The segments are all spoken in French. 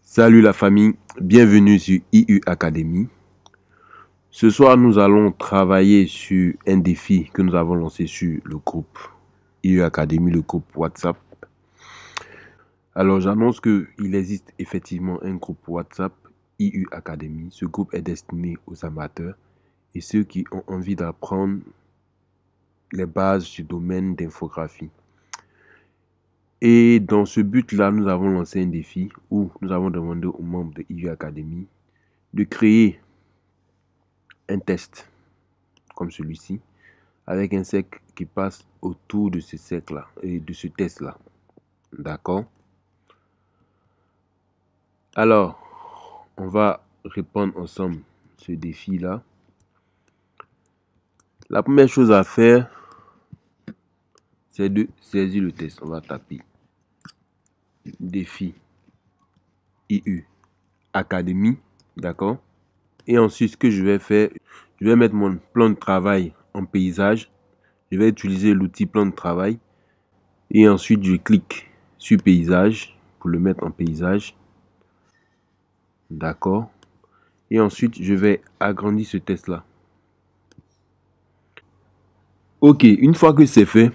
Salut la famille, bienvenue sur IU Academy. Ce soir, nous allons travailler sur un défi que nous avons lancé sur le groupe IU Academy, le groupe WhatsApp. Alors, j'annonce qu'il existe effectivement un groupe WhatsApp IU Academy. Ce groupe est destiné aux amateurs et ceux qui ont envie d'apprendre les bases du domaine d'infographie. Et dans ce but-là, nous avons lancé un défi où nous avons demandé aux membres de IU Academy de créer un test comme celui-ci avec un cercle qui passe autour de ce cercle-là et de ce test-là. D'accord? Alors, on va répondre ensemble ce défi-là. La première chose à faire, c'est de saisir le test. On va taper défi IU Academy. D'accord? Et ensuite, ce que je vais faire, je vais mettre mon plan de travail en paysage. Je vais utiliser l'outil plan de travail. Et ensuite, je clique sur paysage pour le mettre en paysage. D'accord. Et ensuite, je vais agrandir ce test-là. Ok, une fois que c'est fait,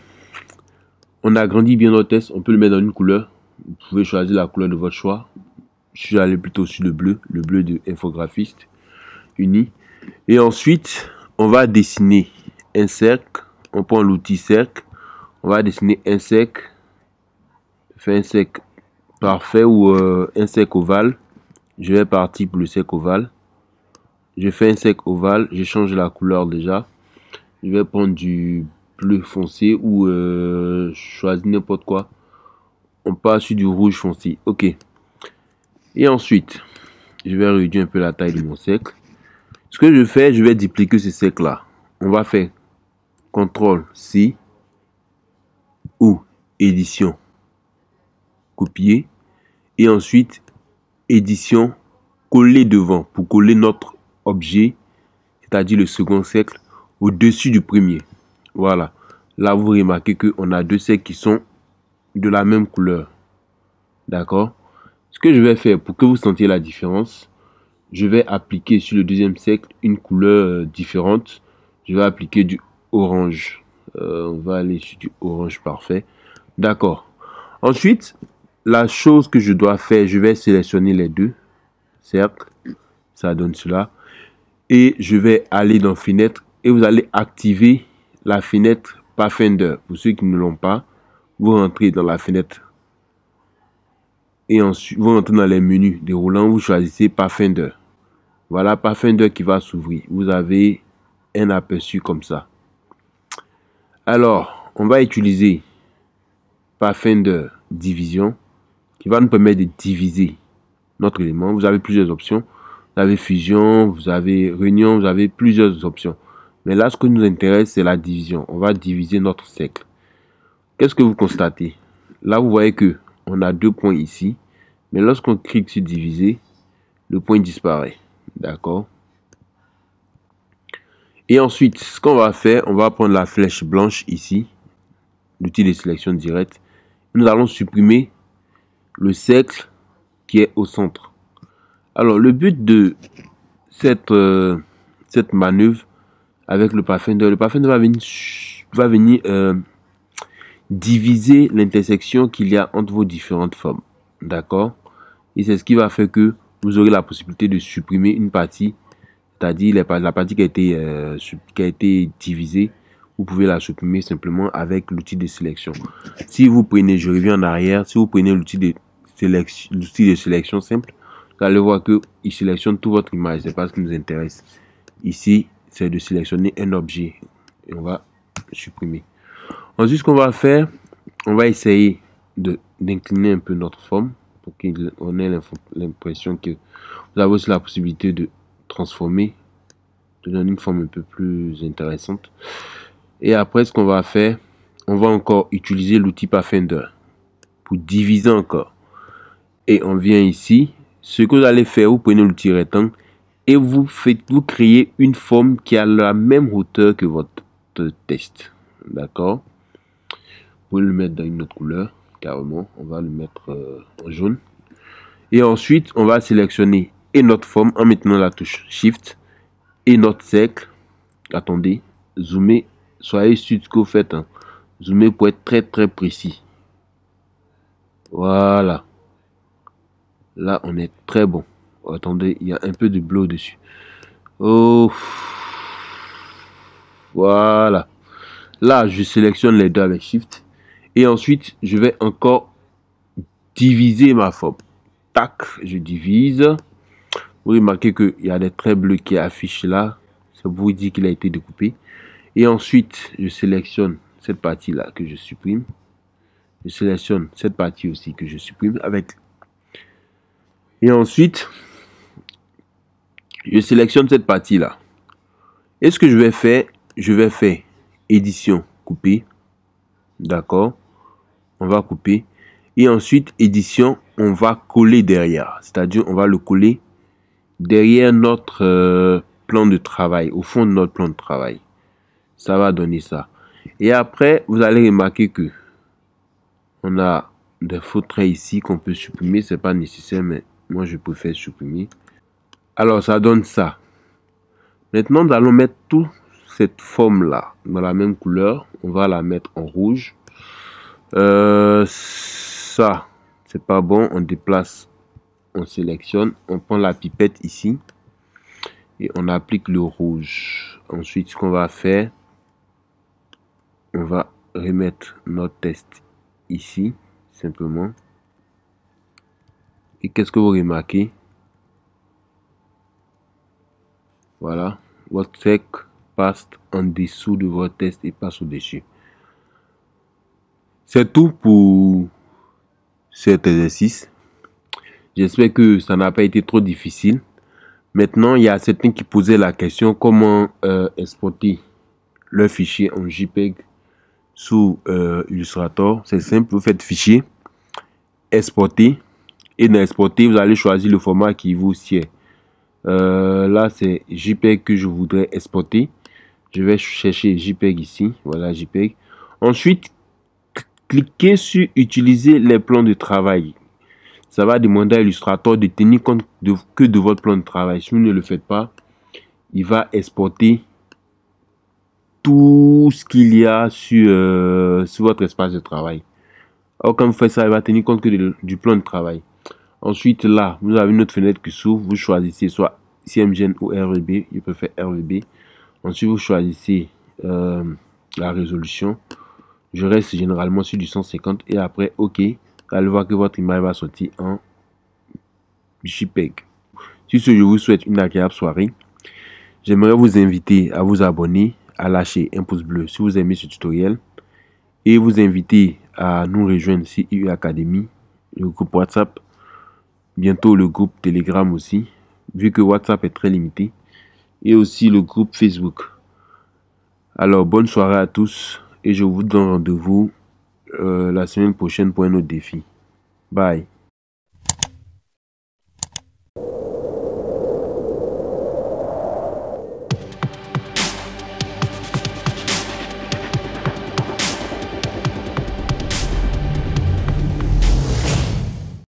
on agrandit bien notre test. On peut le mettre dans une couleur. Vous pouvez choisir la couleur de votre choix. Je suis allé plutôt sur le bleu de infographiste uni. Et ensuite, on va dessiner un cercle. On prend l'outil cercle. On va dessiner un cercle. Faire un cercle parfait ou un cercle ovale. Je vais partir pour le cercle ovale. Je fais un cercle ovale. Je change la couleur déjà. Je vais prendre du bleu foncé ou choisir n'importe quoi. On passe sur du rouge foncé. Ok. Et ensuite, je vais réduire un peu la taille de mon cercle. Ce que je fais, je vais dupliquer ce cercle-là. On va faire CTRL-C ou édition, copier. Et ensuite, édition, coller devant pour coller notre objet, c'est-à-dire le second cercle, au-dessus du premier. Voilà. Là, vous remarquez qu'on a deux cercles qui sont de la même couleur. D'accord? Ce que je vais faire pour que vous sentiez la différence, je vais appliquer sur le deuxième cercle une couleur différente. Je vais appliquer du orange. On va aller sur du orange parfait. D'accord. Ensuite, la chose que je dois faire, je vais sélectionner les deux cercles. Ça donne cela. Et je vais aller dans fenêtre et vous allez activer la fenêtre Pathfinder. Pour ceux qui ne l'ont pas, vous rentrez dans la fenêtre et ensuite vous rentrez dans les menus déroulants, vous choisissez Pathfinder. Voilà Pathfinder qui va s'ouvrir. Vous avez un aperçu comme ça. Alors, on va utiliser Pathfinder division qui va nous permettre de diviser notre élément. Vous avez plusieurs options. Vous avez fusion, vous avez réunion, vous avez plusieurs options. Mais là, ce qui nous intéresse, c'est la division. On va diviser notre cercle. Qu'est-ce que vous constatez? Là, vous voyez que on a deux points ici. Mais lorsqu'on clique sur diviser, le point disparaît. D'accord? Et ensuite, ce qu'on va faire, on va prendre la flèche blanche ici, l'outil de sélection directe. Nous allons supprimer le cercle qui est au centre. Alors, le but de cette manœuvre avec le Pathfinder va venir diviser l'intersection qu'il y a entre vos différentes formes. D'accord? Et c'est ce qui va faire que vous aurez la possibilité de supprimer une partie, c'est-à-dire la partie qui a été divisée. Vous pouvez la supprimer simplement avec l'outil de sélection. Si vous prenez, je reviens en arrière, si vous prenez l'outil de sélection simple, vous allez voir qu'il sélectionne toute votre image. C'est pas ce qui nous intéresse. Ici, c'est de sélectionner un objet. Et on va supprimer. Ensuite, ce qu'on va faire, on va essayer d'incliner un peu notre forme pour qu'on ait l'impression que vous avez aussi la possibilité de transformer, de donner une forme un peu plus intéressante. Et après, ce qu'on va faire, on va encore utiliser l'outil Pathfinder pour diviser encore. Et on vient ici. Ce que vous allez faire, vous prenez l'outil rectangle et vous créez une forme qui a la même hauteur que votre test. D'accord? Vous pouvez le mettre dans une autre couleur, carrément. On va le mettre en jaune. Et ensuite, on va sélectionner et notre forme en maintenant la touche Shift et notre cercle. Attendez, zoomer, soyez sûr de ce que vous faites. Hein. Zoomer pour être très précis. Voilà. Là, on est très bon. Oh, attendez, il y a un peu de bleu dessus. Oh. Voilà. Là, je sélectionne les deux avec Shift. Et ensuite, je vais encore diviser ma forme. Tac, je divise. Vous remarquez qu'il y a des traits bleus qui affichent là. Ça vous dit qu'il a été découpé. Et ensuite, je sélectionne cette partie-là que je supprime. Je sélectionne cette partie aussi que je supprime avec. Et ensuite, je sélectionne cette partie-là. Et ce que je vais faire édition, couper. D'accord. On va couper. Et ensuite, édition, on va coller derrière. C'est-à-dire, on va le coller derrière notre plan de travail, au fond de notre plan de travail. Ça va donner ça. Et après, vous allez remarquer que on a des faux traits ici qu'on peut supprimer. C'est pas nécessaire, mais moi, je préfère supprimer. Alors, ça donne ça. Maintenant, nous allons mettre toute cette forme-là dans la même couleur. On va la mettre en rouge. Ça, c'est pas bon. On déplace, on sélectionne. On prend la pipette ici. Et on applique le rouge. Ensuite, ce qu'on va faire, on va remettre notre test ici, simplement. Et qu'est-ce que vous remarquez? Voilà, votre sec passe en dessous de votre test et passe au-dessus. C'est tout pour cet exercice. J'espère que ça n'a pas été trop difficile. Maintenant, il y a certains qui posaient la question comment exporter leur fichier en JPEG sous Illustrator. C'est simple, vous faites fichier, exporter. Et dans exporter, vous allez choisir le format qui vous sied. Là, c'est JPEG que je voudrais exporter. Je vais chercher JPEG ici. Voilà, JPEG. Ensuite, cliquez sur utiliser les plans de travail. Ça va demander à Illustrator de tenir compte que de votre plan de travail. Si vous ne le faites pas, il va exporter tout ce qu'il y a sur votre espace de travail. Alors, quand vous faites ça, il va tenir compte que du plan de travail. Ensuite, là, vous avez une autre fenêtre qui s'ouvre. Vous choisissez soit CMGN ou RVB. Je préfère RVB. Ensuite, vous choisissez la résolution. Je reste généralement sur du 150. Et après, OK. Vous allez voir que votre image va sortir en JPEG. Sur ce, je vous souhaite une agréable soirée. J'aimerais vous inviter à vous abonner, à lâcher un pouce bleu si vous aimez ce tutoriel. Et vous inviter à nous rejoindre sur IU Academy, le groupe WhatsApp. Bientôt le groupe Telegram aussi, vu que WhatsApp est très limité. Et aussi le groupe Facebook. Alors, bonne soirée à tous. Et je vous donne rendez-vous la semaine prochaine pour un autre défi. Bye.